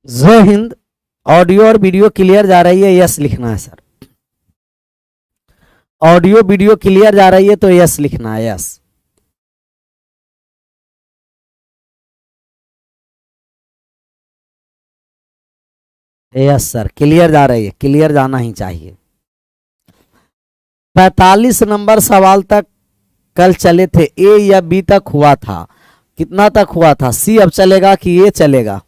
जय हिंद। ऑडियो और video clear जा रही है? यस लिखना है सर। ऑडियो वीडियो क्लियर जा रही है तो यस लिखना है। यस। यस सर, क्लियर जा रही है, क्लियर जाना ही चाहिए। 45 नंबर सवाल तक कल चले थे, ए या बी तक हुआ था। कितना तक हुआ था? सी अब चलेगा कि ए चलेगा?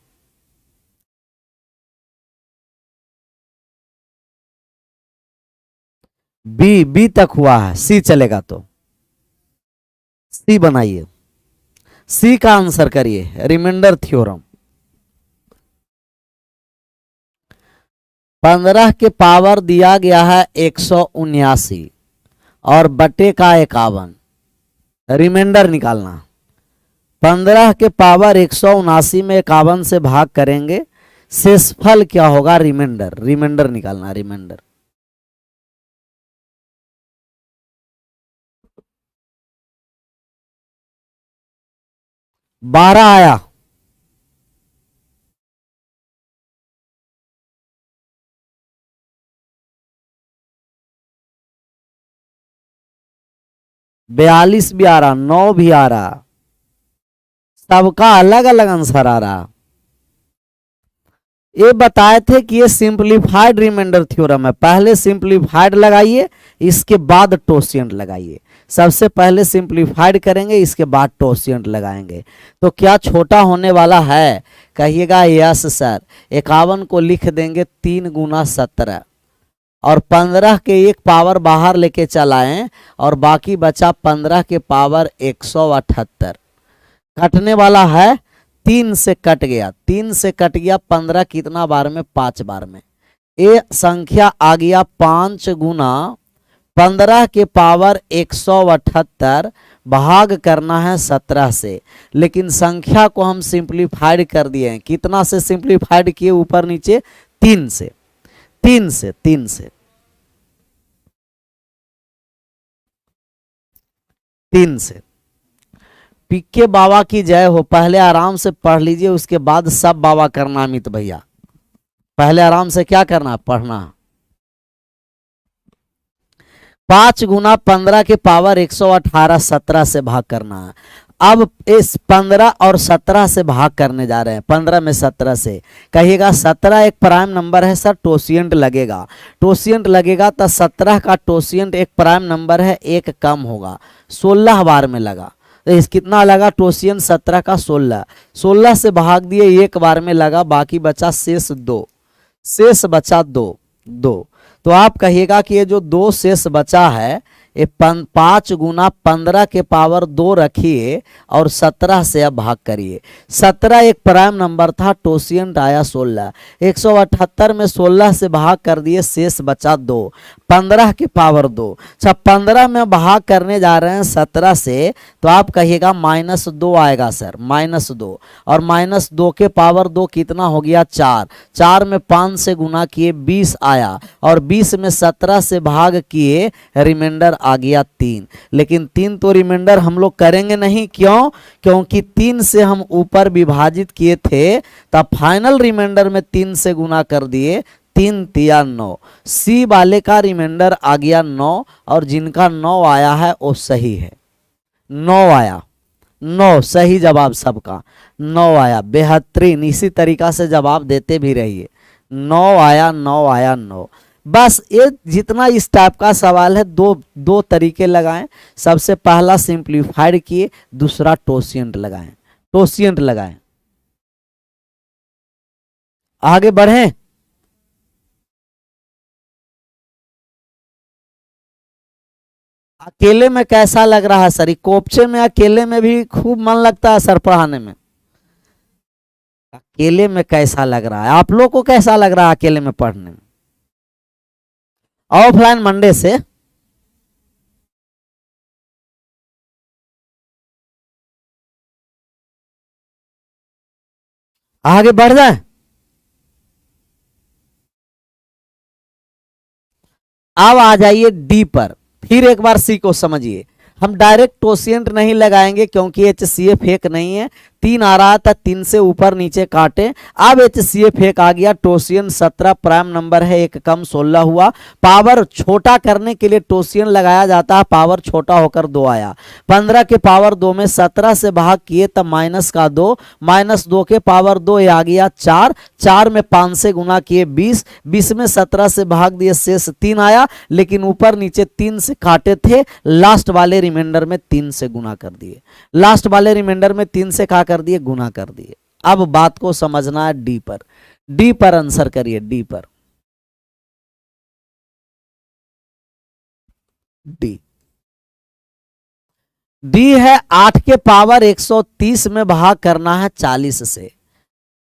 बी तक हुआ है, सी चलेगा तो सी बनाइए। सी का आंसर करिए, रिमाइंडर थ्योरम। 15 के पावर दिया गया है 179 और बटे का 51। रिमाइंडर निकालना। 15 के पावर 179 में 51 से भाग करेंगे, शेषफल क्या होगा? रिमाइंडर। रिमाइंडर निकालना, रिमाइंडर। बारह आया। बयालीस भी आ रहा, 9 भी आ रहा, सबका अलग अलग आंसर आ रहा। ये बताए थे कि ये सिंपलीफाइड रिमाइंडर थ्योरम है। पहले सिंपलीफाइड लगाइए, इसके बाद टोसिएंट लगाइए। सबसे पहले सिंपलीफाइड करेंगे, इसके बाद टोसिएंट लगाएंगे। तो क्या छोटा होने वाला है? कहिएगा यस सर। 51 को लिख देंगे 3 गुना 17 और 15 के एक पावर बाहर लेके चलाएं और बाकी बचा 15 के पावर 178। कटने वाला है, 3 से कट गया, 3 से कट गया 15 कितना बार में? 5 बार में। ये संख्या आ गया 5 गुना 15 के पावर 178, भाग करना है 17 से। लेकिन संख्या को हम सिंप्लीफाइड कर दिए हैं। कितना से सिंप्लीफाइड किए? ऊपर नीचे 3 से, 3 से, 3 से, 3 से। पीके बाबा की जय हो। पहले आराम से पढ़ लीजिए, उसके बाद सब बाबा करना। अमित भैया पहले आराम से क्या करना? पढ़ना। 5 गुना 15 के पावर 118, 17 से भाग करना है। अब इस 15 और 17 से भाग करने जा रहे हैं। 15 में 17 से, कहिएगा 17 एक प्राइम नंबर है सर, टोसिएंट लगेगा। टोसिएंट लगेगा तो 17 का टोसिएंट एक प्राइम नंबर है, एक कम होगा। 16 बार में लगा तो इस कितना लगा? टोसिएंट 17 का 16, 16 से भाग दिए, एक बार में लगा, बाकी बचा शेष 2, शेष बचा 2, 2। तो आप कहिएगा कि ये जो 2 शेष बचा है, ये 5 गुना 15 के पावर 2 रखिए और 17 से अब भाग करिए। 17 एक प्राइम नंबर था, टोसिएंट आया 16। 178 में 16 से भाग कर दिए, शेष बचा 2, 15 के पावर 2। अच्छा, 15 में भाग करने जा रहे हैं 17 से, तो आप कहिएगा -2 आएगा सर, -2। और -2 के पावर 2 कितना हो गया? 4। 4 में 5 से गुना किए, 20 आया। और 20 में 17 से भाग किए, रिमाइंडर आ गया 3। लेकिन 3 तो रिमाइंडर हम लोग करेंगे नहीं। क्यों? क्योंकि 3 से हम ऊपर विभाजित किए थे, तब फाइनल रिमाइंडर में 3 से गुना कर दिए, 3 तिया 9। सी वाले का रिमाइंडर आ गया 9 और जिनका 9 आया है वो सही है। 9 आया, 9 सही जवाब सबका। 9 आया, बेहतरीन। इसी तरीका से जवाब देते भी रहिए। 9 आया, 9 आया, 9। बस ये जितना इस टाइप का सवाल है, दो तरीके लगाएं। सबसे पहला सिंप्लीफाइड किए, दूसरा टोसिएंट लगाएं, टोसिएंट लगाएं। आगे बढ़ें। अकेले में कैसा लग रहा है सर? कोपचे में अकेले में भी खूब मन लगता है सर पढ़ाने में। अकेले में कैसा लग रहा है? आप लोग को कैसा लग रहा है अकेले में पढ़ने में? ऑफलाइन मंडे से। आगे बढ़ जाए। अब आ जाइए डी पर। फिर एक बार सी को समझिए। हम डायरेक्ट टोसिएंट नहीं लगाएंगे क्योंकि HCF एक नहीं है, 3 आ रहा था, 3 से ऊपर नीचे काटे। अब HCF एक आ गया, टोसियन 17 प्राइम नंबर है, एक कम 16 हुआ। पावर छोटा करने के लिए टोसियन लगाया जाता है, पावर छोटा होकर 2 आया। 15 के पावर 2 में 17 से भाग किए तब माइनस का 2, माइनस 2 के पावर 2 ये आ गया 4, 4 में 5 से गुना किए 20, 20 में 17 से भाग दिए शेष 3 आया, लेकिन ऊपर नीचे 3 से काटे थे, लास्ट वाले रिमाइंडर में 3 से गुना कर दिए, लास्ट वाले रिमाइंडर में 3 से क्या कर दिए, गुना कर दिए। अब बात को समझना है डी पर, डी पर आंसर करिए, डी पर, डी। डी है 8 के पावर 130 में भाग करना है 40 से,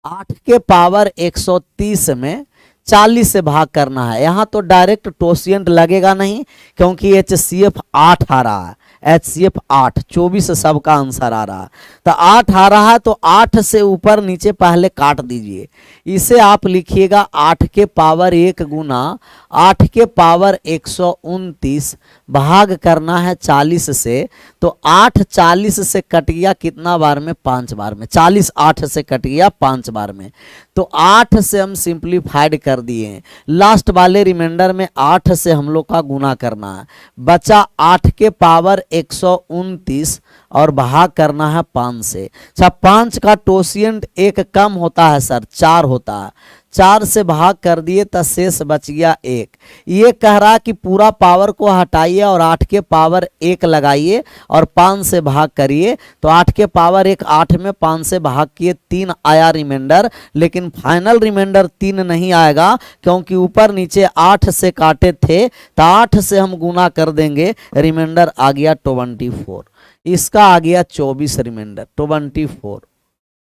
8 के पावर 130 में 40 से भाग करना है। यहां तो डायरेक्ट टोसियंट लगेगा नहीं, क्योंकि HCF 8 आ रहा है, HCF 8, 24 सबका आंसर आ रहा है। तो 8 आ रहा है तो 8 से ऊपर नीचे पहले काट दीजिए। इसे आप लिखिएगा 8 के पावर 1 गुना 8 के पावर 129 भाग करना है 40 से। तो 8 40 से कट गया कितना बार में, 5 बार में। 40 8 से कट गया 5 बार में, तो 8 से हम सिंप्लीफाइड कर दिए। लास्ट वाले रिमाइंडर में 8 से हम लोग का गुना करना है, बचा 8 के पावर 129 और भाग करना है 5 से। अच्छा, 5 का टोसियंट एक कम होता है सर, 4 होता है, 4 से भाग कर दिए तो शेष बच गया 1। ये कह रहा कि पूरा पावर को हटाइए और 8 के पावर 1 लगाइए और 5 से भाग करिए। तो 8 के पावर 1 8 में 5 से भाग किए 3 आया रिमाइंडर, लेकिन फाइनल रिमाइंडर 3 नहीं आएगा, क्योंकि ऊपर नीचे 8 से काटे थे, तो 8 से हम गुना कर देंगे, रिमाइंडर आ गया 24। इसका आ गया 24 रिमाइंडर, 24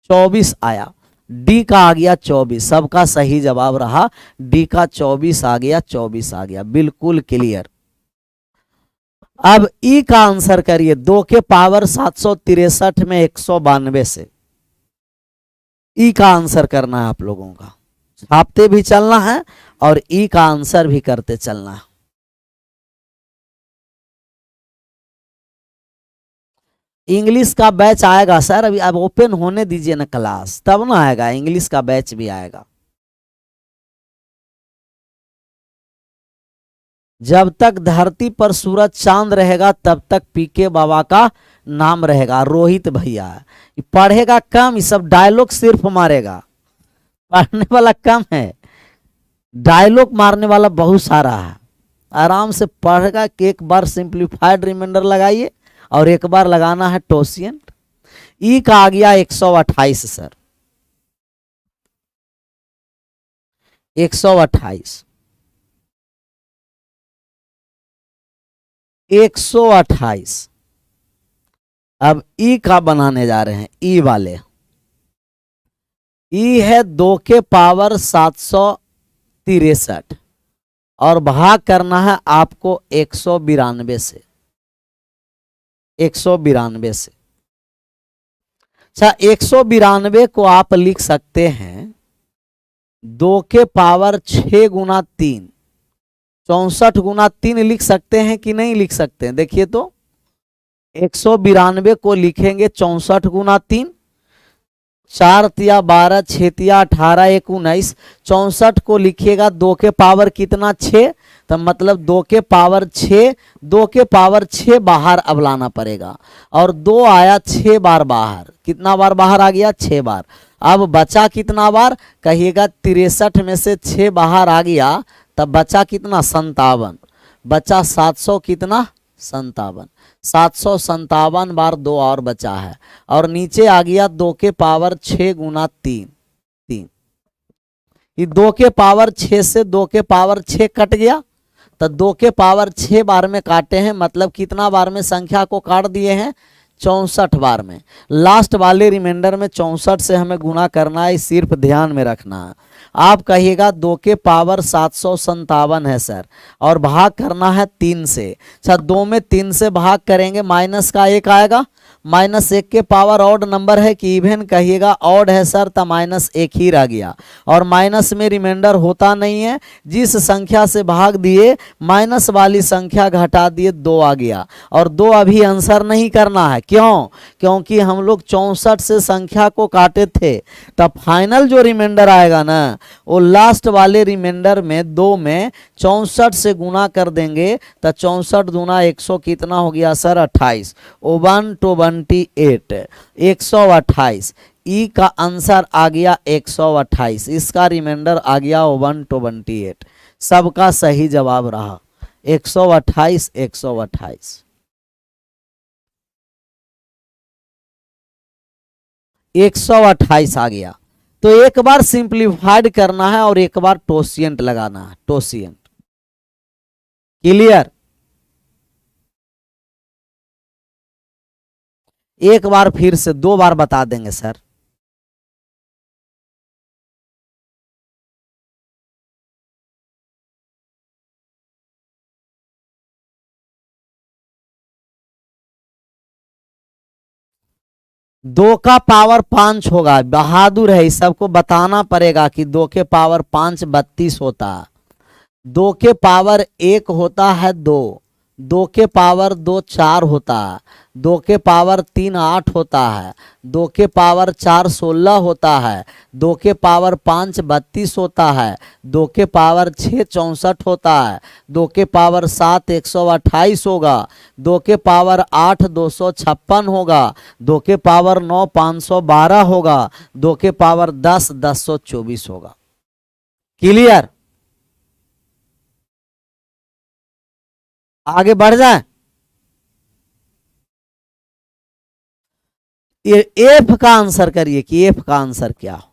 24 आया। डी का आ गया 24, सबका सही जवाब रहा, डी का 24 आ गया, 24 आ गया, बिल्कुल क्लियर। अब ई का आंसर करिए, 2 के पावर 763 में 192 से। ई का आंसर करना है आप लोगों का, छापते भी चलना है और ई का आंसर भी करते चलना है। इंग्लिश का बैच आएगा सर, अभी अब ओपन होने दीजिए ना क्लास, तब ना आएगा, इंग्लिश का बैच भी आएगा। जब तक धरती पर सूरज चांद रहेगा तब तक पीके बाबा का नाम रहेगा। रोहित भैया पढ़ेगा कम, ये सब डायलॉग सिर्फ मारेगा, पढ़ने वाला कम है, डायलॉग मारने वाला बहुत सारा है। आराम से पढ़ेगा कि एक बार सिंप्लीफाइड रिमाइंडर लगाइए और एक बार लगाना है टोसियंट। ई का आ गया 128 सर, 128 128। अब ई का बनाने जा रहे हैं, ई वाले। ई है 2 के पावर 763 और भाग करना है आपको 192 से, 192 से। अच्छा, 192 को आप लिख सकते हैं 2 के पावर 6 गुना 3, 64 गुना 3 लिख सकते हैं कि नहीं लिख सकते हैं, देखिए तो 192 को लिखेंगे 64 गुना 3, 4 तिया 12, 6 तिया 18, 1 19, 64 को लिखिएगा 2 के पावर कितना 6, तो मतलब 2 के पावर 6, 2 के पावर 6 बाहर अब लाना पड़ेगा, और 2 आया 6 बार बाहर, कितना बार बाहर आ गया 6 बार। अब बचा कितना बार कहिएगा, 63 में से 6 बाहर आ गया, तब बचा कितना 57, बचा 700 कितना 57, 757 बार 2 और बचा है, और नीचे आ गया 2 के पावर 6 गुना 3, 3। ये 2 के पावर 6 से 2 के पावर 6 कट गया, तो 2 के पावर 6 बार में काटे हैं, मतलब कितना बार में संख्या को काट दिए हैं, 64 बार में। लास्ट वाले रिमाइंडर में 64 से हमें गुना करना है, सिर्फ ध्यान में रखना है। आप कहिएगा 2 के पावर 757 है सर, और भाग करना है 3 से। अच्छा 2 में 3 से भाग करेंगे, माइनस का 1 आएगा। -1 के पावर ऑड नंबर है कि इवन, कहिएगा ऑड है सर, तो -1 ही रह गया, और माइनस में रिमाइंडर होता नहीं है। जिस संख्या से भाग दिए माइनस वाली संख्या घटा दिए, 2 आ गया, और 2 अभी आंसर नहीं करना है। क्यों? क्योंकि हम लोग 64 से संख्या को काटे थे, तब फाइनल जो रिमाइंडर आएगा ना, वो लास्ट वाले रिमाइंडर में 2 में 64 से गुना कर देंगे, तो 64 दूना 100 कितना हो गया सर? 28। 128, 128। ई का आंसर आ गया 128, इसका रिमाइंडर आ गया 128। सबका सही जवाब रहा 128, 128। 128 आ गया। तो एक बार सिंप्लीफाइड करना है और एक बार टोसिएंट लगाना है, टोसिएंट। क्लियर? एक बार फिर से 2 बार बता देंगे सर। दो का पावर 5 होगा, बहादुर है, इस सबको बताना पड़ेगा कि 2 के पावर 5 32 होता है। 2 के पावर 1 होता है 2, 2 के पावर 2 4 होता है, 2 के पावर 3 8 होता है, 2 के पावर 4 16 होता है, 2 के पावर 5 32 होता है, 2 के पावर 6 64 होता है, 2 के पावर 7 128 होगा, 2 के पावर 8 256 होगा, 2 के पावर 9 512 होगा, 2 के पावर 10 1024 होगा। क्लियर? आगे बढ़ जाए। ये एफ का आंसर करिए कि एफ का आंसर क्या हो।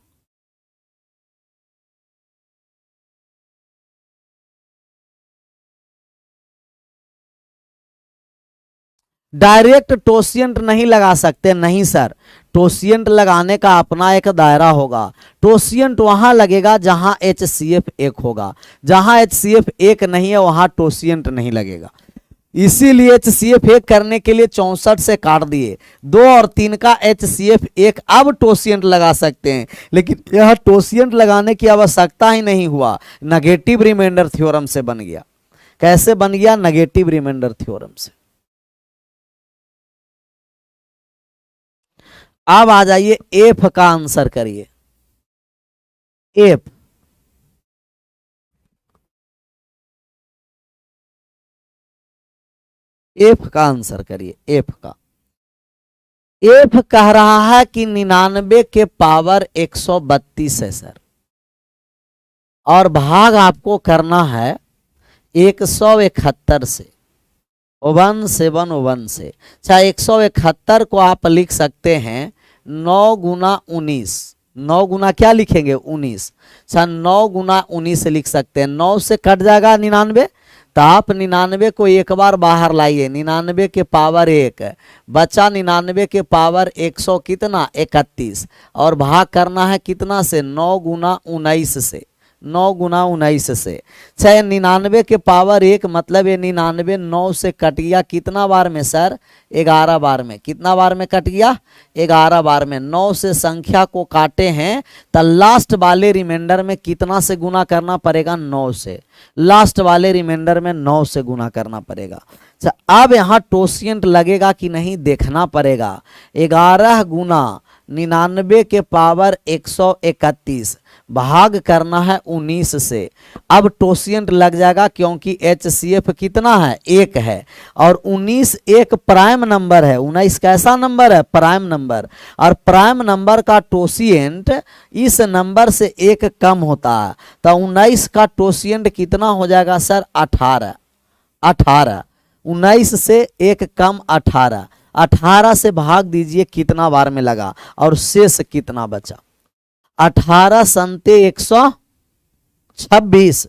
डायरेक्ट टोसिएंट नहीं लगा सकते, नहीं सर। टोसिएंट लगाने का अपना एक दायरा होगा। टोसिएंट वहां लगेगा जहां HCF 1 होगा, जहां HCF 1 नहीं है वहां टोसिएंट नहीं लगेगा। इसीलिए HCF 1 करने के लिए 64 से काट दिए, 2 और 3 का HCF 1 अब टोसिएंट लगा सकते हैं, लेकिन यह टोसिएंट लगाने की आवश्यकता ही नहीं हुआ, नेगेटिव रिमाइंडर थ्योरम से बन गया। कैसे बन गया? नेगेटिव रिमाइंडर थ्योरम से। अब आ जाइए एफ का आंसर करिए। एफ एफ का आंसर करिए। एफ का एफ कह रहा है कि 99 के पावर 132 है सर, और भाग आपको करना है 171 से, 171 से। अच्छा 171 को आप लिख सकते हैं 9 गुना 19, 9 गुना क्या लिखेंगे? 19। अच्छा 9 गुना 19 लिख सकते हैं, 9 से कट जाएगा 99, तो आप 99 को एक बार बाहर लाइए, 99 के पावर 1 बचा, 99 के पावर 100 कितना? 31, और भाग करना है कितना से? 9 गुना 19 से, 9 गुना 19 से। चाहे 99 के पावर 1 मतलब ये 99 9 से कट गया कितना बार में सर? 11 बार में। कितना बार में कट गया? 11 बार में। 9 से संख्या को काटे हैं तो लास्ट वाले रिमाइंडर में कितना से गुना करना पड़ेगा? 9 से। लास्ट वाले रिमाइंडर में 9 से गुना करना पड़ेगा। अब यहाँ टोसिएंट लगेगा कि नहीं देखना पड़ेगा। 11 गुना 99 के पावर 131 भाग करना है 19 से। अब टोसिएंट लग जाएगा क्योंकि HCF कितना है? 1 है, और 19 एक प्राइम नंबर है। 19 कैसा नंबर है? प्राइम नंबर, और प्राइम नंबर का टोसिएंट इस नंबर से 1 कम होता है, तो 19 का टोसिएंट कितना हो जाएगा सर? 18। 18 19 से 1 कम 18, 18 से भाग दीजिए कितना बार में लगा और शेष कितना बचा? 18 संते 126,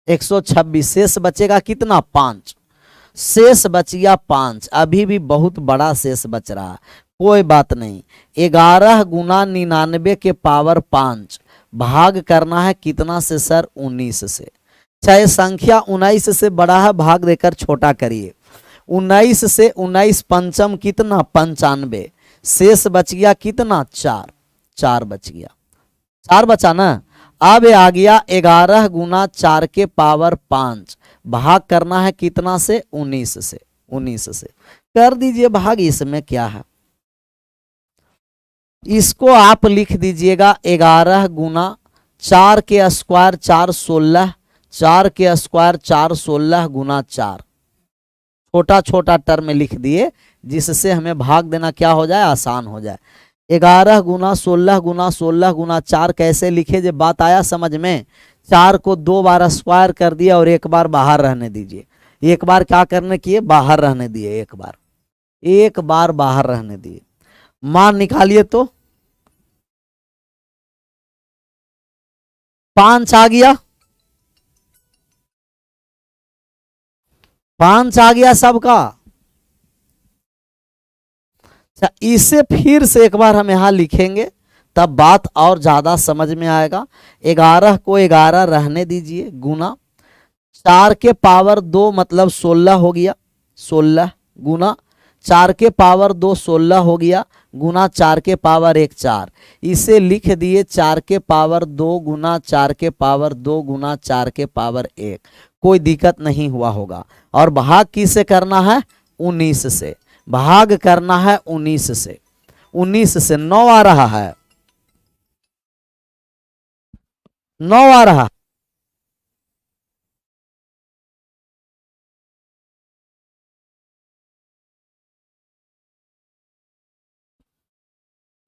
126 शेष बचेगा कितना? 5। शेष बच गया 5। अभी भी बहुत बड़ा शेष बच रहा है, कोई बात नहीं। 11 गुना 99 के पावर 5 भाग करना है कितना से सर, 19 से। चाहे संख्या 19 से बड़ा है, भाग देकर छोटा करिए। 19 से 19 पंचम कितना, 95। शेष बच गया कितना, 4, 4 बच गया, 4 बचा ना। अब आ गया 11 गुना 4 के पावर 5, भाग करना है कितना से, 19 से। 19 से कर दीजिए भाग, इसमें क्या है, इसको आप लिख दीजिएगा 11 गुना 4 के स्क्वायर 4 16, 4 के स्क्वायर 4 16 गुना 4, छोटा छोटा टर्म में लिख दिए जिससे हमें भाग देना क्या हो जाए, आसान हो जाए। 11 गुना 16 गुना 16 गुना 4 कैसे लिखे, जब बात आया समझ में। 4 को 2 बार स्क्वायर कर दिया और 1 बार बाहर रहने दीजिए। 1 बार क्या करने किए, बाहर रहने दिए, 1 बार बाहर रहने दिए। मान निकालिए तो 5 आ गया, 5 आ गया सबका। इसे फिर से एक बार हम यहां लिखेंगे तब बात और ज्यादा समझ में आएगा। 11 को 11 रहने दीजिए, गुना 4 के पावर 2 मतलब 16 हो गया, 16 गुना 4 के पावर 2 16 हो गया, गुना 4 के पावर 1 4। इसे लिख दिए 4 के पावर 2 गुना 4 के पावर 2 गुना 4 के पावर 1। कोई दिक्कत नहीं हुआ होगा। और भाग किससे करना है, 19 से। भाग करना है 19 से। 19 से 9 आ रहा है, 9 आ रहा।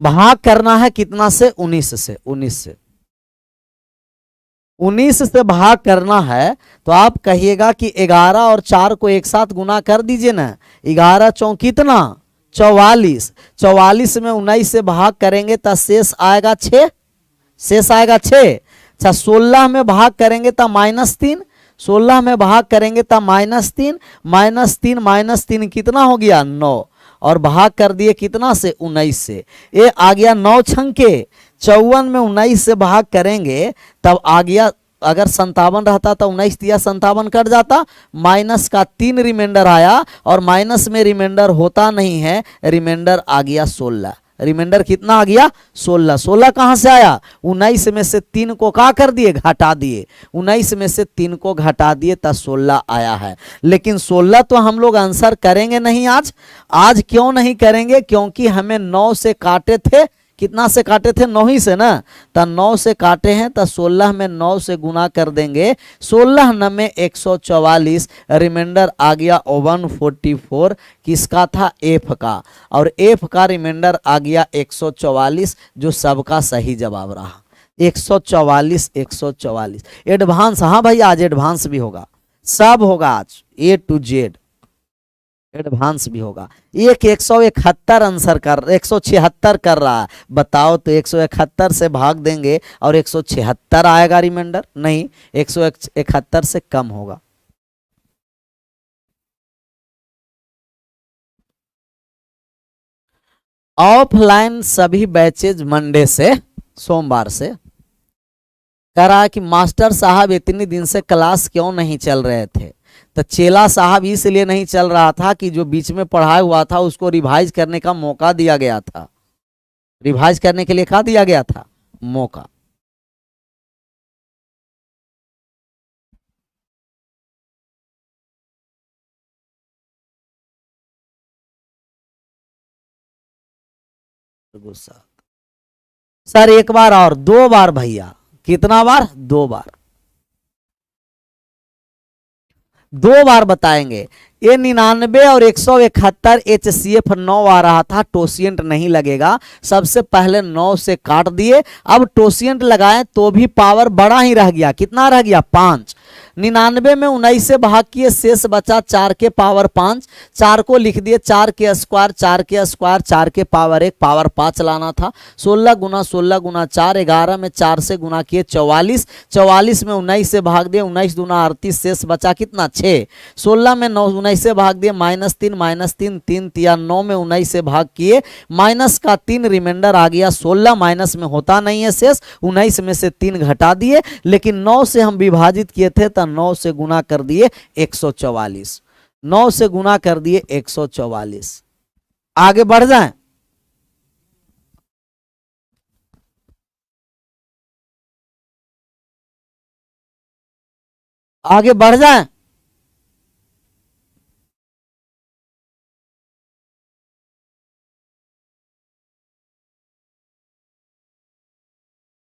भाग करना है कितना से, 19 से। 19 से 19 से भाग करना है तो आप कहिएगा कि 11 और 4 को एक साथ गुना कर दीजिए ना। 11 चौक कितना, 44। 44 में 19 से भाग करेंगे तो शेष आएगा 6, शेष आएगा 6। अच्छा 16 में भाग करेंगे तो -3, 16 में भाग करेंगे तो -3, -3 कितना हो गया, 9। और भाग कर दिए कितना से, 19 से। ये आ गया 9 छंके। 54 में 19 से भाग करेंगे तब आ गया, अगर 57 रहता तो 19 दिया 57 कट जाता, माइनस का 3 रिमाइंडर आया और माइनस में रिमाइंडर होता नहीं है, रिमाइंडर आ गया 16। रिमाइंडर कितना आ गया, 16। 16 कहां से आया, 19 में से 3 को क्या कर दिए, घटा दिए। 19 में से 3 को घटा दिए तब 16 आया है। लेकिन 16 तो हम लोग आंसर करेंगे नहीं आज। आज क्यों नहीं करेंगे, क्योंकि हमें 9 से काटे थे, कितना से काटे थे, 9 ही से ना। तो 9 से काटे हैं तो 16 में 9 से गुना कर देंगे, 16 9 में 144। रिमाइंडर आ गया 144, किसका था, एफ का। और एफ का रिमाइंडर आ गया 144, जो सबका सही जवाब रहा। 144 144 एडवांस। हाँ भाई आज एडवांस भी होगा, सब होगा आज, A to Z एडवांस भी होगा। 171 आंसर कर, 176 कर रहा है। बताओ तो 171 से भाग देंगे और 176 आएगा रिमाइंडर, नहीं 171 से कम होगा। ऑफलाइन सभी बैचेज मंडे से, सोमवार से। कह रहा है कि मास्टर साहब इतनी दिन से क्लास क्यों नहीं चल रहे थे। तो चेला साहब इसलिए नहीं चल रहा था कि जो बीच में पढ़ाया हुआ था उसको रिवाइज करने का मौका दिया गया था। रिवाइज करने के लिए क्या दिया गया था, मौका। सर एक बार और, 2 बार भैया, कितना बार, 2 बार, 2 बार बताएंगे। ये 99 और 171 HCF 9 आ रहा था, टोसिएंट नहीं लगेगा। सबसे पहले 9 से काट दिए, अब टोसिएंट लगाएं तो भी पावर बड़ा ही रह गया, कितना रह गया, 5। 99 में 19 से भाग किए, शेष बचा 4 के पावर 5। 4 को लिख दिए 4 के स्क्वायर 4 के स्क्वायर 4 के पावर 1, पावर 5 लाना था। 16 गुना 16 गुना 4, 11 में 4 से गुना किए 44। 44 में 19 से भाग दिए, 19 दूना 38, शेष बचा कितना, 6। 16 में 9 19 19 से भाग दिए, -3 3 तिया 9 में 19 से भाग किए, माइनस का 3 रिमाइंडर आ गया 16, माइनस में होता नहीं है शेष, 19 में से 3 घटा दिए, लेकिन 9 से हम विभाजित किए थे तो 9 से गुना कर दिए 144, 9 से गुना कर दिए 144। आगे बढ़ जाएं, आगे बढ़ जाएं।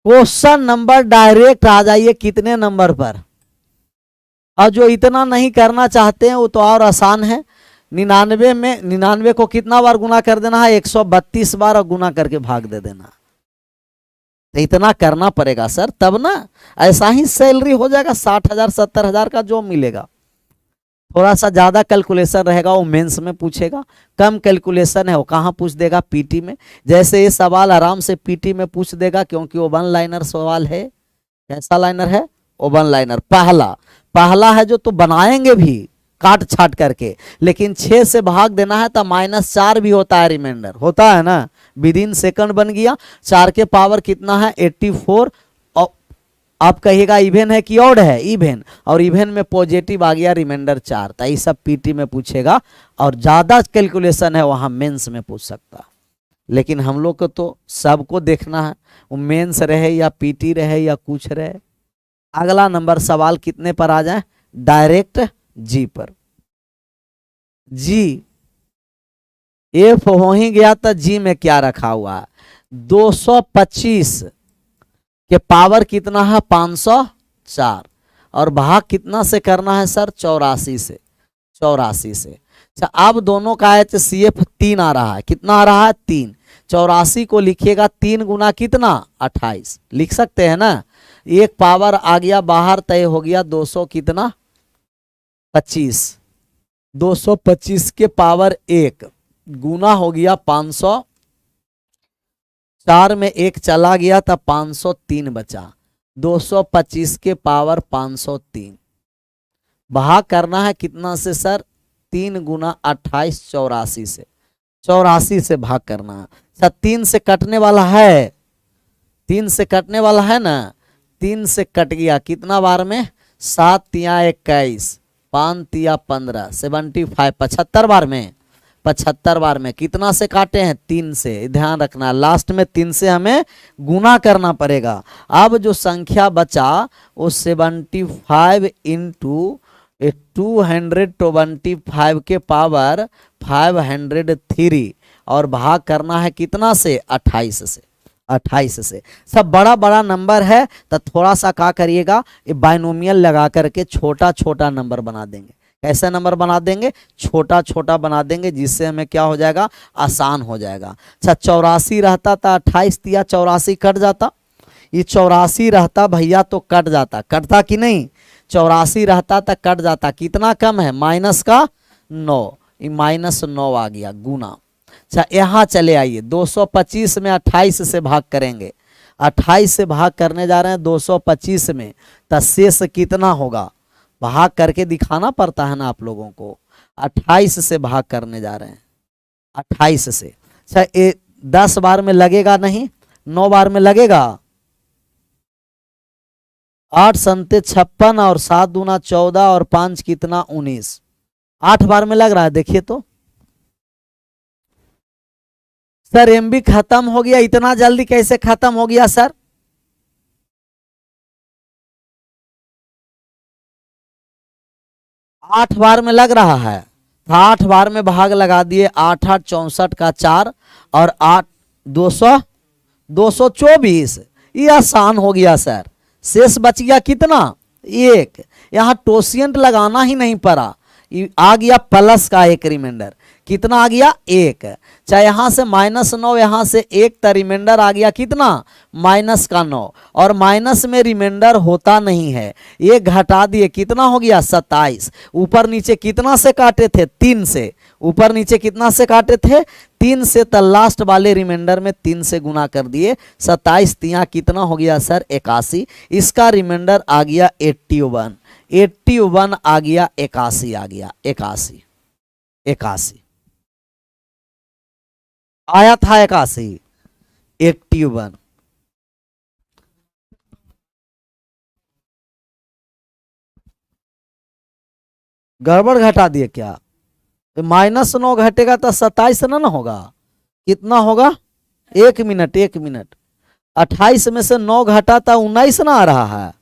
क्वेश्चन नंबर डायरेक्ट आ जाइए कितने नंबर पर, और जो इतना नहीं करना चाहते हैं वो तो और आसान है। 99 में 99 को कितना बार गुना कर देना है, 132 बार, और गुना करके भाग दे देना। तो इतना करना पड़ेगा सर, तब ना ऐसा ही सैलरी हो जाएगा 60,000 70,000 का जो मिलेगा। थोड़ा सा ज्यादा कैलकुलेशन रहेगा वो मेंस में पूछेगा, कम कैलकुलेशन है वो कहाँ पूछ देगा, पीटी में। जैसे ये सवाल आराम से पीटी में पूछ देगा, क्योंकि वो 1 लाइनर सवाल है। कैसा लाइनर है, वो 1 लाइनर। पहला है जो तो बनाएंगे भी काट छाट करके, लेकिन 6 से भाग देना है तो -4 भी होता है, रिमाइंडर होता है ना, विद इन सेकंड बन गया। 4 के पावर कितना है 84, और आप कहिएगा इवेन है कि ऑड है, इवेन, और इवेन में पॉजिटिव आ गया रिमाइंडर 4। तो ये सब पीटी में पूछेगा, और ज्यादा कैलकुलेशन है वहां मेंस में पूछ सकता। लेकिन हम लोग को तो सबको देखना है, वो मेंस रहे या पीटी रहे या कुछ रहे। अगला नंबर सवाल कितने पर आ जाए, डायरेक्ट जी पर। जी एफ हो ही गया तो जी में क्या रखा हुआ है, 225 के पावर कितना है 504, और भाग कितना से करना है सर 84 से, 84 से। अच्छा अब दोनों का एच सी एफ 3 आ रहा है, कितना आ रहा है 3, 84 को लिखिएगा 3 गुना कितना 28, लिख सकते हैं ना। एक पावर आ गया बाहर, तय हो गया 200 कितना 25, 225 के पावर 1 गुना हो गया 500, 4 में 1 चला गया था 503 बचा, 225 के पावर 503। भाग करना है कितना से सर, 3 गुना 28 84 से, 84 से भाग करना है। अच्छा 3 से कटने वाला है, 3 से कटने वाला है ना, 3 से कट गया कितना बार में, 7 तिया 21, 5 तिया 15, 75, 75 बार में, 75 बार में कितना से काटे हैं 3 से, ध्यान रखना लास्ट में 3 से हमें गुना करना पड़ेगा। अब जो संख्या बचा वो 75 इंटू 225 के पावर 503, और भाग करना है कितना से 28 से, 28 से। सब बड़ा बड़ा नंबर है तो थोड़ा सा क्या करिएगा, ये बाइनोमियल लगा करके छोटा छोटा नंबर बना देंगे। कैसे नंबर बना देंगे, छोटा छोटा बना देंगे, जिससे हमें क्या हो जाएगा, आसान हो जाएगा। अच्छा 84 रहता था, 28 दिया 84 कट जाता, ये 84 रहता भैया तो कट जाता, कटता कि नहीं, 84 रहता तो कट जाता, कितना कम है माइनस का 9, ये -9 आ गया गुना। अच्छा यहाँ चले आइए, 225 में 28 से भाग करेंगे, 28 से भाग करने जा रहे हैं 225 में, तो शेष कितना होगा, भाग करके दिखाना पड़ता है ना आप लोगों को। 28 से भाग करने जा रहे हैं, 28 से। अच्छा ये 10 बार में लगेगा नहीं, 9 बार में लगेगा, 8 संते 56 और 7 दूना 14 और 5 कितना 19, 8 बार में लग रहा है। देखिए तो सर एमबी खत्म हो गया, इतना जल्दी कैसे खत्म हो गया सर, 8 बार में लग रहा है, 8 बार में भाग लगा दिए, 8 8 64 का 4 और 8 224, ये आसान हो गया सर। शेष बच गया कितना 1, यहाँ टोसियंट लगाना ही नहीं पड़ा, आ गया प्लस का एक रिमाइंडर, कितना आ गया 1, चाहे यहाँ से -9 यहाँ से 1 तो रिमाइंडर आ गया कितना -9, और माइनस में रिमाइंडर होता नहीं है, ये घटा दिए कितना हो गया 27। ऊपर नीचे कितना से काटे थे 3 से, ऊपर नीचे कितना से काटे थे 3 से, तो लास्ट वाले रिमाइंडर में 3 से गुना कर दिए, 27 तिया कितना हो गया सर 81, इसका रिमाइंडर आ गया 81 आ गया, 81 आ गया 81। 81 आया था, 81 81। गड़बड़ घटा दिए क्या? तो -9 घटेगा तो 27 ना होगा? कितना होगा? 1 मिनट 1 मिनट। 28 में से 9 घटा था 19 ना आ रहा है।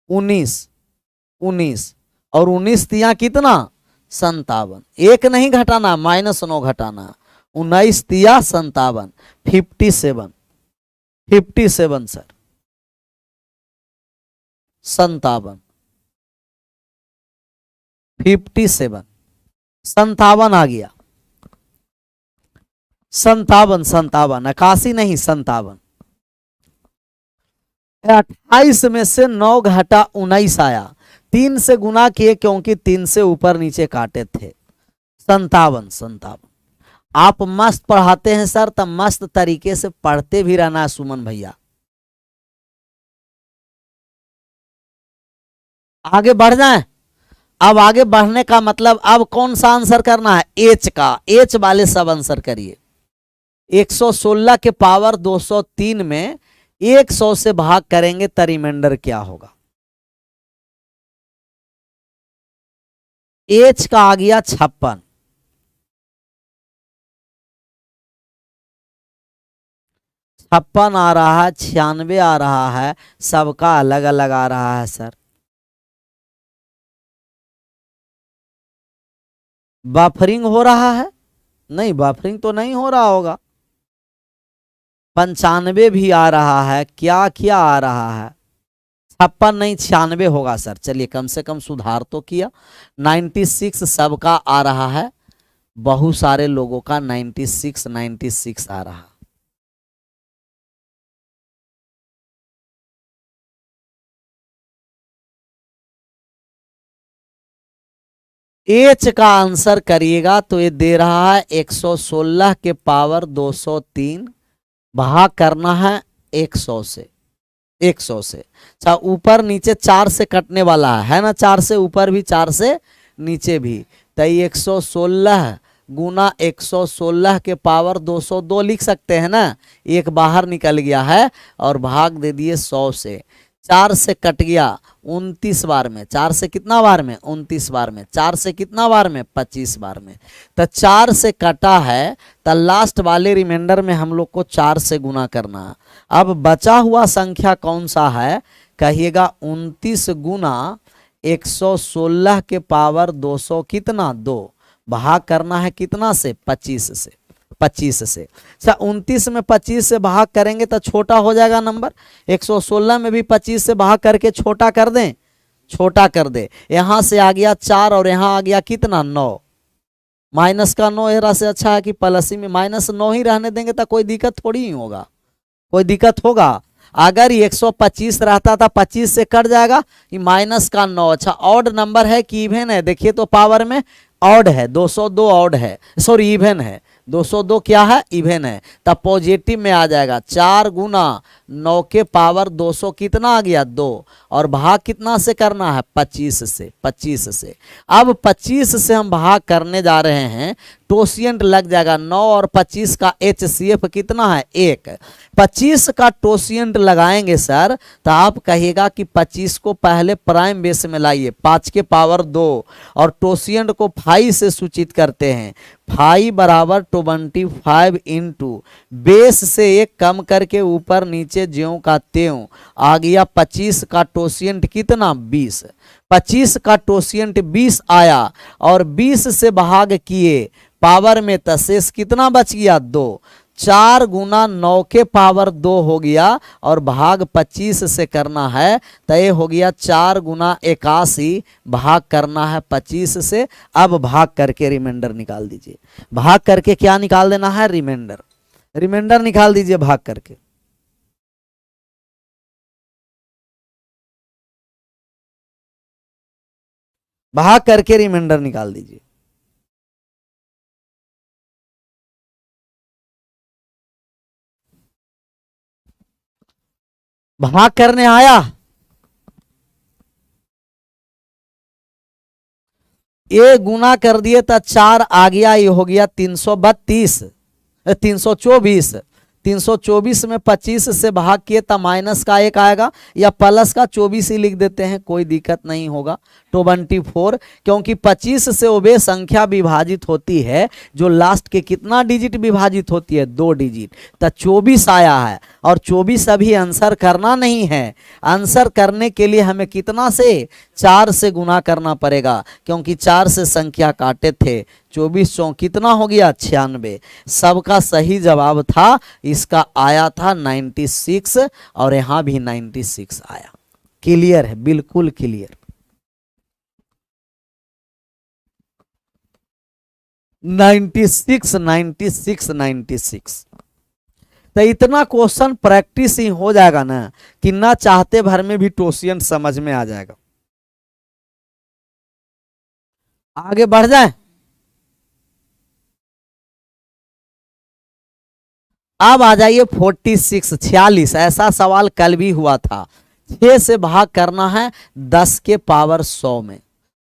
19 19 और 19 तिया कितना? 57। एक नहीं घटाना, -9 घटाना। 19 तिया 57, 57। 57 सर, 57। 57 57 आ गया। 57 57, 81 नहीं 57। 28 में से 9 घटा 19 आया। 3 से गुना किए क्योंकि 3 से ऊपर नीचे काटे थे। 57 57। आप मस्त पढ़ाते हैं सर, तब मस्त तरीके से पढ़ते भी रहना है सुमन भैया। आगे बढ़ जाएं। अब आगे बढ़ने का मतलब अब कौन सा आंसर करना है? एच का। एच वाले सब आंसर करिए। 116 के पावर 203 में 100 से भाग करेंगे तो रिमाइंडर क्या होगा? एच का आ गया 56। 56 आ रहा है, 96 आ रहा है, सबका अलग अलग आ रहा है सर। बफरिंग हो रहा है? नहीं, बफरिंग तो नहीं हो रहा होगा। 95 भी आ रहा है, क्या क्या आ रहा है? 56 नहीं 96 होगा सर। चलिए कम से कम सुधार तो किया। 96 सबका आ रहा है, बहुत सारे लोगों का 96 96 आ रहा है। एच का आंसर करिएगा तो ये दे रहा है 116 के पावर 203, भाग करना है 100 से। 100 से अच्छा, ऊपर नीचे 4 से कटने वाला है ना? 4 से ऊपर भी 4 से नीचे भी। तो 116 गुना 116 के पावर 202 लिख सकते हैं ना? एक बाहर निकल गया है और भाग दे दिए 100 से। 4 से कट गया 29 बार में। 4 से कितना बार में? 29 बार में। 4 से कितना बार में? 25 बार में। तो 4 से कटा है तो लास्ट वाले रिमाइंडर में हम लोग को 4 से गुना करना है। अब बचा हुआ संख्या कौन सा है कहिएगा? 29 गुना 116 के पावर 200 कितना? 2, भाग करना है कितना से? 25 से। 25 से अच्छा, 29 में 25 से भाग करेंगे तो छोटा हो जाएगा नंबर। 116 में भी 25 से भाग करके छोटा कर दें, छोटा कर दे। यहां से आ गया 4 और यहां आ गया कितना? 9। माइनस का 9 एरा से अच्छा है कि प्लस ही में -9 ही रहने देंगे तो कोई दिक्कत थोड़ी ही होगा। कोई दिक्कत होगा? अगर 125 रहता था 25 से कट जाएगा, ये माइनस का 9। अच्छा, ऑड नंबर है कि इवन है? देखिए तो पावर में ऑड है, 202 ऑड है, सॉरी इवन है। 202 क्या है? इवन है। तब पॉजिटिव में आ जाएगा। 4 गुना 9 के पावर 200 कितना आ गया? 2। और भाग कितना से करना है? 25 से। 25 से। अब 25 से हम भाग करने जा रहे हैं, टोसियंट लग जाएगा। 9 और 25 का HCF कितना है? 1। 25 का टोसियंट लगाएंगे सर तो आप कहिएगा कि 25 को पहले प्राइम बेस में लाइए, 5 के पावर 2, और टोसियंट को 5 से सूचित करते हैं। 5 बराबर 25 इंटू बेस से 1 कम करके ऊपर नीचे ज्यों का त्यों आ गया। 25 का टोसियंट कितना? 20। 25 का टोसियंट 20 आया और 20 से भाग किए पावर में, तो शेष कितना बच गया? 2। 4 गुना 9 के पावर 2 हो गया और भाग 25 से करना है तो ये हो गया 4 गुना 81, भाग करना है 25 से। अब भाग करके रिमाइंडर निकाल दीजिए। भाग करके क्या निकाल देना है? रिमाइंडर। रिमाइंडर निकाल दीजिए भाग करके। भाग करके रिमाइंडर निकाल दीजिए। भाग करने आया ये गुना कर दिए तो 4 आ गया, ये हो गया 332, 324। 324 में 25 से भाग किए तो माइनस का 1 आएगा, या प्लस का 24 ही लिख देते हैं, कोई दिक्कत नहीं होगा। 24, क्योंकि 25 से वो संख्या विभाजित होती है जो लास्ट के कितना डिजिट विभाजित होती है, 2 डिजिट। तो 24 आया है, और 24 अभी आंसर करना नहीं है। आंसर करने के लिए हमें कितना से, 4 से गुना करना पड़ेगा, क्योंकि 4 से संख्या काटे थे। 24 चौक कितना हो गया, 96। सबका सही जवाब था, इसका आया था 96, और यहां भी 96 आया। क्लियर है, बिल्कुल क्लियर। 96, 96, 96। तो इतना क्वेश्चन प्रैक्टिस ही हो जाएगा ना कि ना चाहते भर में भी टोशियन समझ में आ जाएगा। आगे बढ़ जाए। अब आ जाइए 46, 46। ऐसा सवाल कल भी हुआ था। 6 से भाग करना है 10 के पावर 100 में।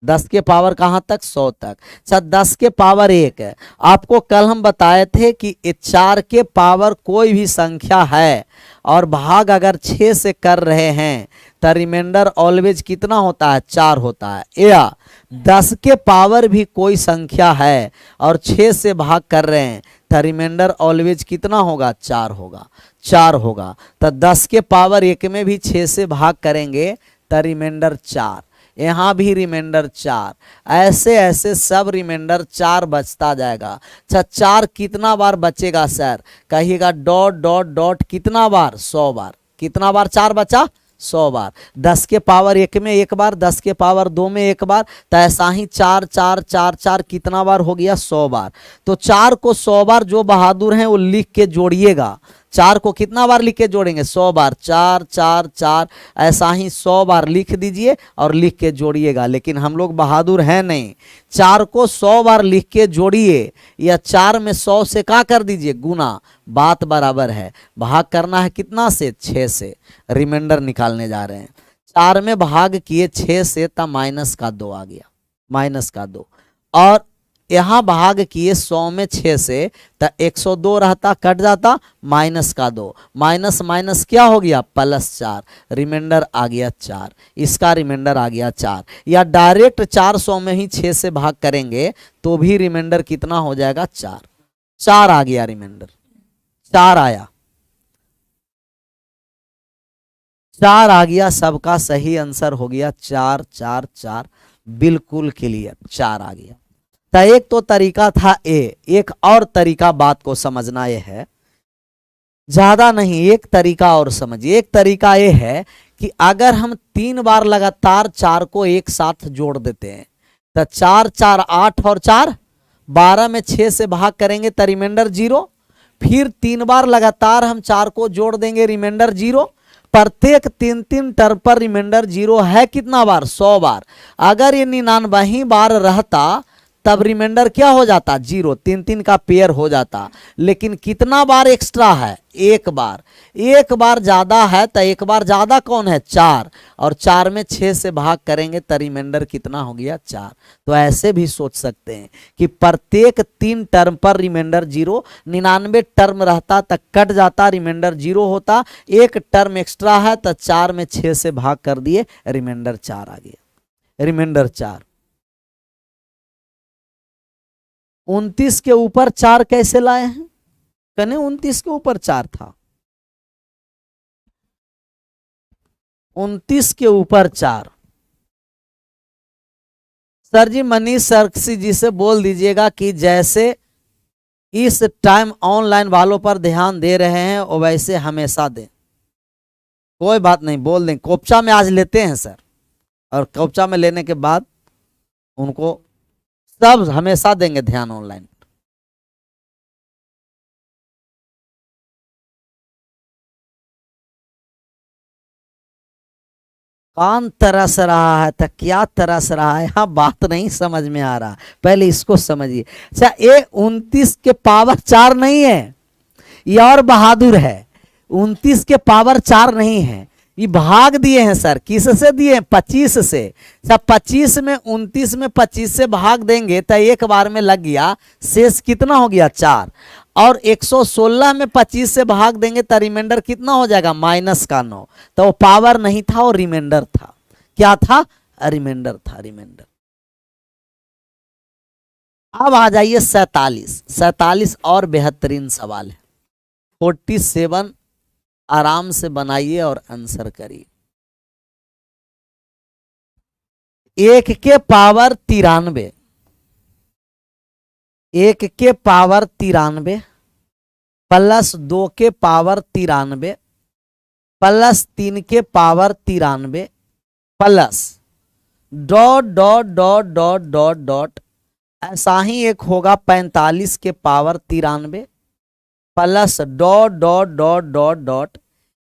10 के पावर कहां तक, 100 तक। अच्छा, 10 के पावर 1 है। आपको कल हम बताए थे कि 4 के पावर कोई भी संख्या है और भाग अगर 6 से कर रहे हैं तो रिमाइंडर ऑलवेज कितना होता है, 4 होता है। या 10 के पावर भी कोई संख्या है और 6 से भाग कर रहे हैं तो रिमाइंडर ऑलवेज कितना होगा, 4 होगा। 4 होगा। तो 10 के पावर 1 में भी 6 से भाग करेंगे तो रिमाइंडर 4, यहाँ भी रिमाइंडर 4, ऐसे ऐसे सब रिमाइंडर 4 बचता जाएगा। अच्छा, 4 कितना बार बचेगा सर, कहिएगा डॉट डॉट डॉट कितना बार, 100 बार। कितना बार 4 बचा, 100 बार। 10 के पावर 1 में 1 बार, 10 के पावर 2 में 1 बार, तो ऐसा ही 4 4 4 4 कितना बार हो गया, 100 बार। तो 4 को 100 बार जो बहादुर हैं वो लिख के जोड़िएगा। 4 को कितना बार लिख के जोड़ेंगे, 100 बार। 4 4 4 ऐसा ही 100 बार लिख दीजिए और लिख के जोड़िएगा। लेकिन हम लोग बहादुर हैं नहीं, 4 को 100 बार लिख के जोड़िए, या 4 में 100 से क्या कर दीजिए, गुना। बात बराबर है। भाग करना है कितना से, 6 से। रिमाइंडर निकालने जा रहे हैं। 4 में भाग किए 6 से तो माइनस का 2 आ गया, माइनस का 2। और यहां भाग किए 100 में 6 से तो 102 रहता, कट जाता, माइनस का 2। माइनस माइनस क्या हो गया, प्लस 4। रिमाइंडर आ गया 4, इसका रिमाइंडर आ गया 4। या डायरेक्ट 400 में ही 6 से भाग करेंगे तो भी रिमाइंडर कितना हो जाएगा, 4। 4 आ गया, रिमाइंडर 4 आया, 4 आ गया। सबका सही आंसर हो गया 4 4 4। बिल्कुल क्लियर, 4 आ गया। तो एक तो तरीका था ए, एक और तरीका बात को समझना ये है, ज्यादा नहीं, एक तरीका और समझिए। एक तरीका ये है कि अगर हम 3 बार लगातार 4 को एक साथ जोड़ देते हैं तो 4 4 8 और 4 12 में 6 से भाग करेंगे तो रिमाइंडर 0। फिर 3 बार लगातार हम 4 को जोड़ देंगे, रिमाइंडर 0। प्रत्येक 3 टर्म पर रिमाइंडर 0 है कितना बार, 100 बार। अगर ये 99 बार रहता तब रिमाइंडर क्या हो जाता, 0। 3 का पेयर हो जाता। लेकिन कितना बार एक्स्ट्रा है, 1 बार। 1 बार ज्यादा है तो 1 बार ज्यादा कौन है, 4। और 4 में 6 से भाग करेंगे तो रिमाइंडर कितना हो गया, 4। तो ऐसे भी सोच सकते हैं कि प्रत्येक 3 टर्म पर रिमाइंडर 0। 99 टर्म रहता तो कट जाता, रिमाइंडर 0 होता। 1 टर्म एक्स्ट्रा है तो 4 में 6 से भाग कर दिए, रिमाइंडर 4 आ गया। रिमाइंडर 4। 29 के ऊपर 4 कैसे लाए हैं, कने 29 के ऊपर 4 था, 29 के ऊपर 4। सर जी मनीष सरसी जी से बोल दीजिएगा कि जैसे इस टाइम ऑनलाइन वालों पर ध्यान दे रहे हैं और वैसे हमेशा दें। कोई बात नहीं, बोल दें। कोपचा में आज लेते हैं सर, और कोपचा में लेने के बाद उनको सब हमेशा देंगे ध्यान ऑनलाइन। कान तरस रहा है तो क्या तरस रहा है, हाँ बात नहीं समझ में आ रहा, पहले इसको समझिए। अच्छा, ये 29 के पावर 4 नहीं है, ये और बहादुर है। 29 के पावर 4 नहीं है, ये भाग दिए हैं सर, किस से दिए हैं? 25 से। सब 25 में 29 में 25 से भाग देंगे तो एक बार में लग गया, शेष कितना हो गया? 4। और 116 में 25 से भाग देंगे तो रिमाइंडर कितना हो जाएगा? -9। तो वो पावर नहीं था, वो रिमाइंडर था। क्या था? रिमाइंडर था, रिमाइंडर। अब आ जाइए 47 और बेहतरीन सवाल है। 47 आराम से बनाइए और आंसर करिए। 1 के पावर 93, 1 के पावर 93 प्लस 2 के पावर 93 प्लस 3 के power 93 plus dot dot dot dot dot dot, ऐसा ही एक होगा 45 के power 93 plus dot dot dot dot dot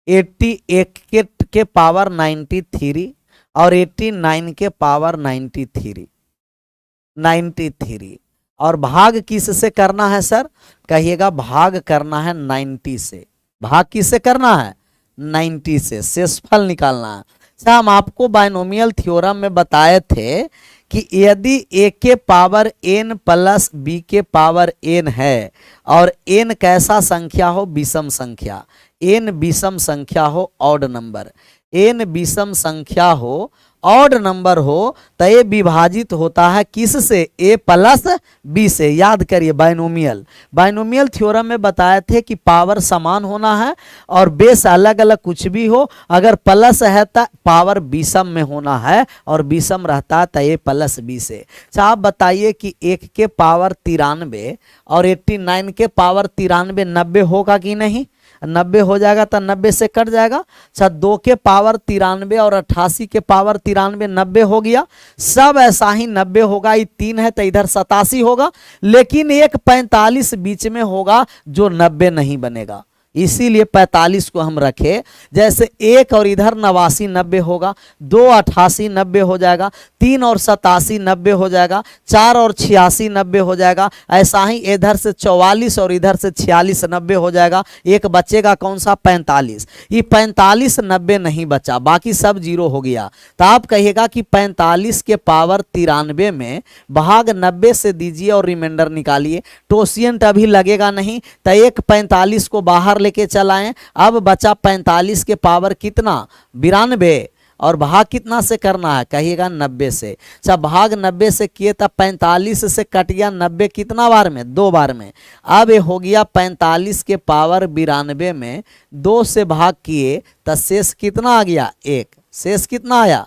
88 के पावर 93 और 89 के पावर 93 और भाग किस से करना है सर? कहिएगा भाग करना है 90 से। भाग किससे करना है? 90 से। शेषफल निकालना है। सर हम आपको बाइनोमियल थ्योरम में बताए थे कि यदि a के पावर n प्लस b के पावर n है और n कैसा संख्या हो? विषम संख्या। n विषम संख्या हो, ऑड नंबर, n विषम संख्या हो, ऑड नंबर हो, तो ये विभाजित होता है किस से? a प्लस b से। याद करिए बाइनोमियल थ्योरम में बताए थे कि पावर समान होना है और बेस अलग अलग कुछ भी हो, अगर प्लस है तो पावर विषम में होना है और विषम रहता है तो a प्लस b से। अच्छा आप बताइए कि 1 के पावर 93 और 89 के पावर 93 90 होगा कि नहीं? 90 हो जाएगा तो 90 से कट जाएगा। अच्छा 2 के पावर 93 और 88 के पावर 93 90 हो गया। सब ऐसा ही 90 होगा। ये 3 है तो इधर 87 होगा, लेकिन एक 45 बीच में होगा जो 90 नहीं बनेगा, इसीलिए 45 को हम रखे। जैसे 1 और इधर 89 90 होगा, 2 88 90 हो जाएगा, 3 और 87 90 हो जाएगा, 4 और 86 90 हो जाएगा। ऐसा ही इधर से 44 और इधर से 46 90 हो जाएगा। एक बचेगा कौन सा? 45। ये 45 90 नहीं बचा, बाकी सब जीरो हो गया। तो आप कहिएगा कि 45 के पावर 93 में भाग 90 से दीजिए और रिमाइंडर निकालिए। टोसियंट अभी लगेगा नहीं, तो एक 45 को बाहर लेके चलाएं। अब बचा 45 के पावर कितना? 92 और भाग कितना से करना है? कहिएगा 90 से। अच्छा भाग 90 से किए तब 45 से कट गया 90 कितना बार में? 2 बार में। अब ये हो गया 45 के पावर 92 में 2 से भाग किए तो शेष कितना आ गया? 1। शेष कितना आया?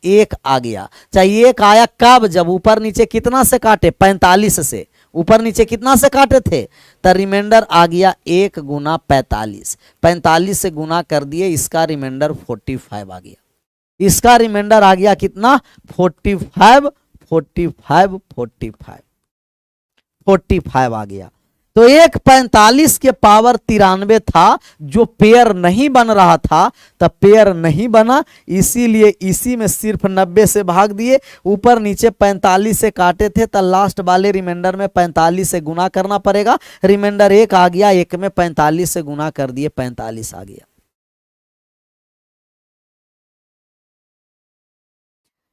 1 आ गया। चाहिए 1 आया कब? जब ऊपर नीचे कितना से काटे? 45 से। ऊपर नीचे कितना से काटे थे? तो रिमाइंडर आ गया 1 गुना 45। 45 से गुना कर दिए, इसका रिमाइंडर 45 आ गया। इसका रिमाइंडर आ गया कितना? 45 45 45 45 आ गया। तो एक 45 के पावर 93 था जो पेयर नहीं बन रहा था, तो पेयर नहीं बना, इसीलिए इसी में सिर्फ 90 से भाग दिए। ऊपर नीचे 45 से काटे थे तो लास्ट वाले रिमाइंडर में 45 से गुना करना पड़ेगा। रिमाइंडर 1 आ गया, 1 में 45 से गुना कर दिए, 45 आ गया।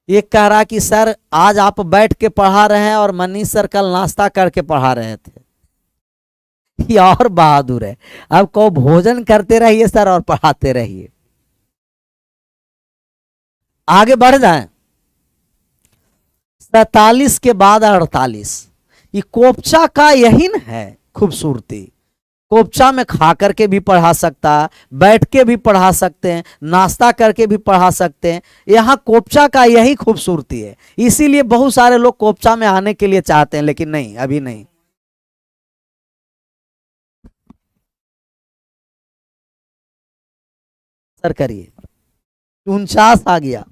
एक कह रहा कि सर आज आप बैठ के पढ़ा रहे हैं और मनीष सर कल नाश्ता करके पढ़ा रहे थे। ये और बहादुर है। अब को भोजन करते रहिए सर और पढ़ाते रहिए। आगे बढ़ जाएं। 47 के बाद 48। ये कोपचा का यही न है खूबसूरती। कोपचा में खा करके भी पढ़ा सकता है, बैठ के भी पढ़ा सकते हैं, नाश्ता करके भी पढ़ा सकते हैं। यहाँ कोपचा का यही खूबसूरती है, इसीलिए बहुत सारे लोग कोपचा में आने के लिए चाहते हैं, लेकिन नहीं, अभी नहीं। सर करिए। 49 आ गया।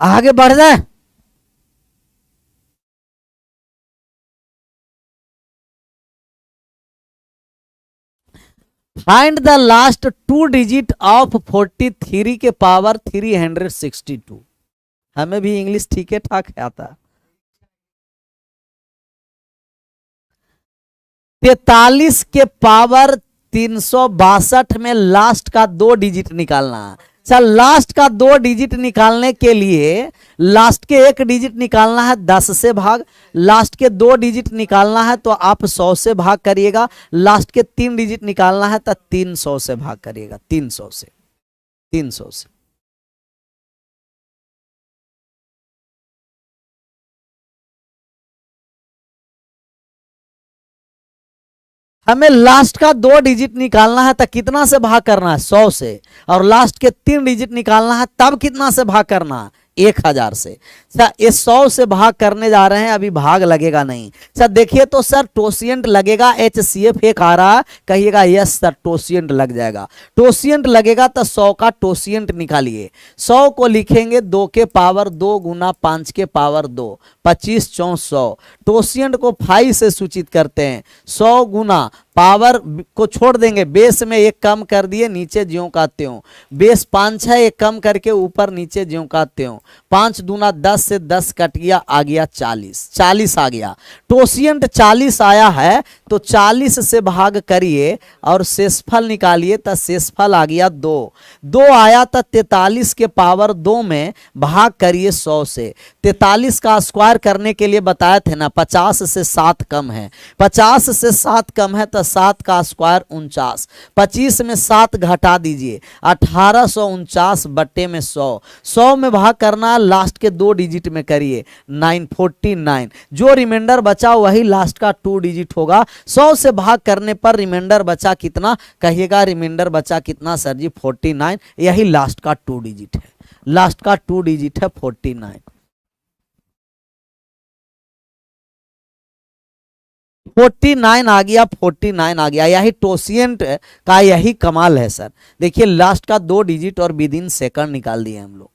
आगे बढ़ जाए। Find the last 2 digit of 43 के पावर 362। हमें भी इंग्लिश ठीक है ठाक आता है। 43 के पावर 362 में लास्ट का दो डिजिट निकालना है। अच्छा, लास्ट का दो डिजिट निकालने के लिए लास्ट के एक डिजिट निकालना है 10 से भाग, लास्ट के दो डिजिट निकालना है तो आप 100 से भाग करिएगा, लास्ट के तीन डिजिट निकालना है तो 300 से भाग करिएगा, 300 से, 300 से। हमें लास्ट का दो डिजिट निकालना है तो कितना से भाग करना है, 100 से, और लास्ट के तीन डिजिट निकालना है तब कितना से भाग करना है, 1000 से। सर ये 100 से भाग करने जा रहे हैं, अभी भाग लगेगा नहीं। सर देखिए तो सर टोसियंट लगेगा, HCF एक आ रहा है, कहिएगा यस सर टोसियंट लग जाएगा। टोसियंट लगेगा तो 100 का टोसियंट निकालिए। 100 को लिखेंगे 2 के पावर 2 गुना 5 के पावर 2, 25 4 100। टोसियंट को 5 से सूचित करते हैं। 100 गुना पावर को छोड़ देंगे, बेस में एक कम कर दिए, नीचे ज्यों का त्यों। बेस 5 है, एक कम करके ऊपर नीचे ज्यों का त्यों। 5 दूना 10 से 10 कट गया, आ गया 40, 40 आ गया। टोसियंट 40 आया है तो 40 से भाग करिए और शेषफल निकालिए तो शेषफल आ गया 2। 2 आया तो 43 के पावर 2 में भाग करिए 100 से। 43 का स्क्वायर करने के लिए बताए थे ना, 50 से 7 कम है, 50 से 7 कम है तो 7 का स्क्वायर 49। 25 में 7 घटा दीजिए, 1849 बट्टे में 100। 100 में भाग करना, लास्ट के दो डिजिट में करिए, 949। जो रिमाइंडर बचा वही लास्ट का 2 डिजिट होगा। 100 से भाग करने पर रिमाइंडर बचा कितना, कहिएगा रिमाइंडर बचा कितना सर जी, 49। यही लास्ट का 2 डिजिट है, लास्ट का 2 डिजिट है 49। 49 आ गया, 49 आ गया। यही टोसियंट का यही कमाल है सर। देखिए लास्ट का दो डिजिट और विद इन सेकंड निकाल दिए हम लोग।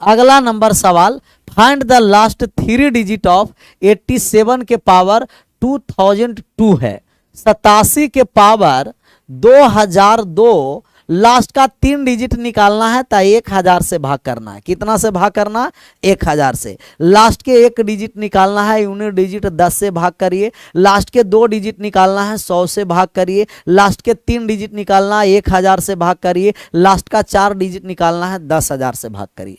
अगला नंबर सवाल, find the last three digit of 87 के पावर 2002 है। 87 के पावर 2002, लास्ट का तीन डिजिट निकालना है तो 1000 से भाग करना है। कितना से भाग करना है, 1000 से। लास्ट के एक डिजिट निकालना है, यूनिट डिजिट 10 से भाग करिए। लास्ट के दो डिजिट निकालना है, 100 से भाग करिए। लास्ट के तीन डिजिट निकालना है, 1000 से भाग करिए। लास्ट का चार डिजिट निकालना है, 10,000 से भाग करिए।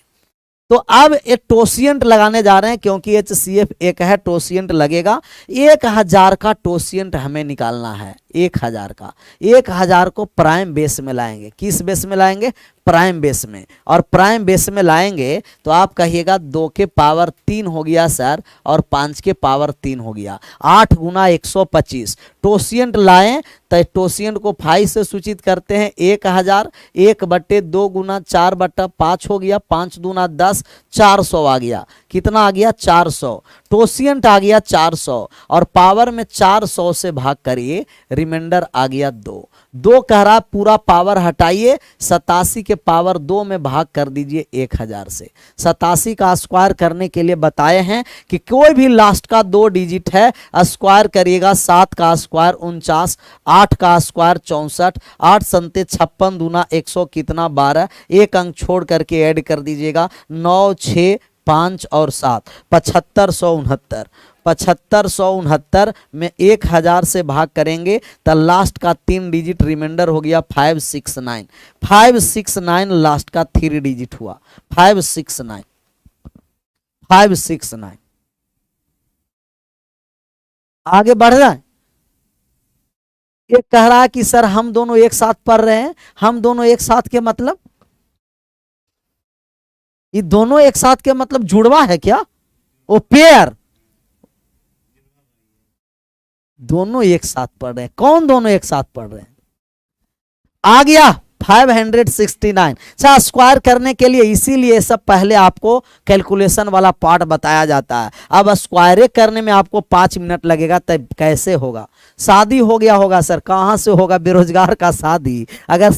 तो अब एक टोसियंट लगाने जा रहे हैं, क्योंकि HCF एक है, टोसियंट लगेगा। 1000 का टोसियंट हमें निकालना है, 1000 का। 1000 को प्राइम बेस में लाएंगे। किस बेस में लाएंगे, प्राइम बेस में। और प्राइम बेस में लाएंगे तो आप कहिएगा 2 के पावर 3 हो गया सर, और 5 के पावर 3 हो गया, 8 गुना 125। टोसियंट लाएं तो टोसियंट को 5 से सूचित करते हैं, 1000, 1 बट्टे 2 गुना 4 बट्टा 5 हो गया, 5 दूना 10, 400 आ गया। कितना आ गया, 400। टोसियंट आ गया 400, और पावर में 400 से भाग करिए, रिमाइंडर आ गया 2। 2 कह रहा पूरा पावर हटाइए, 87 के पावर 2 में भाग कर दीजिए 1000 से। 87 का स्क्वायर करने के लिए बताए हैं कि कोई भी लास्ट का दो डिजिट है, स्क्वायर करिएगा। 7 का स्क्वायर 49, 8 का स्क्वायर 64, 8 संते 56 दूना 100 कितना 12, एक अंक छोड़ करके ऐड कर दीजिएगा, 9 6 5 और 7, 7569। 7569 में 1000 से भाग करेंगे तो लास्ट का तीन डिजिट रिमाइंडर हो गया 569। 569 लास्ट का थ्री डिजिट हुआ, 569, 569। आगे बढ़ जाए। ये कह रहा है कि सर हम दोनों एक साथ पढ़ रहे हैं, हम दोनों एक साथ के मतलब, ये दोनों एक साथ के मतलब जुड़वा है क्या, वो पेयर। दोनों एक साथ पढ़ रहे हैं, कौन दोनों एक साथ पढ़ रहे हैं, आ गया 569। अच्छा, स्क्वायर करने के लिए इसीलिए सब पहले आपको कैलकुलेशन वाला पार्ट बताया जाता है। अब स्क्वायर करने में आपको 5 मिनट लगेगा, तब कैसे होगा। शादी हो गया होगा सर, कहां से होगा, बेरोजगार का शादी। अगर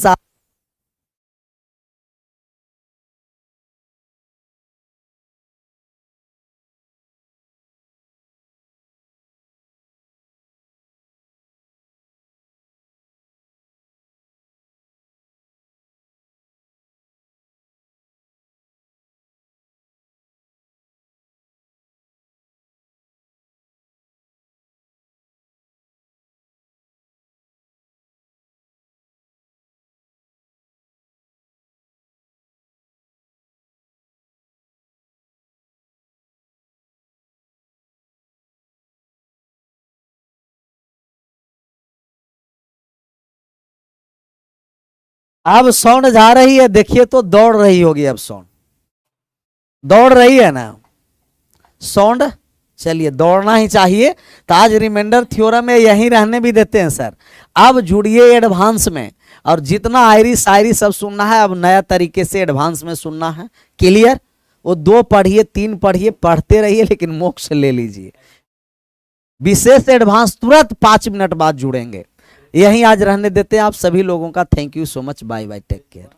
अब साउंड जा रही है, देखिए तो दौड़ रही होगी, अब साउंड दौड़ रही है ना साउंड। चलिए दौड़ना ही चाहिए। तो आज रिमाइंडर थ्योरम में यहीं रहने भी देते हैं सर। अब जुड़िए एडवांस में, और जितना आयरी शायरी सब सुनना है अब नया तरीके से एडवांस में सुनना है। क्लियर? वो 2 पढ़िए 3 पढ़िए, पढ़ते रहिए लेकिन मोक्ष ले लीजिए। विशेष एडवांस तुरंत 5 मिनट बाद जुड़ेंगे। यहीं आज रहने देते हैं आप सभी लोगों का। Thank you so much, bye bye, take care.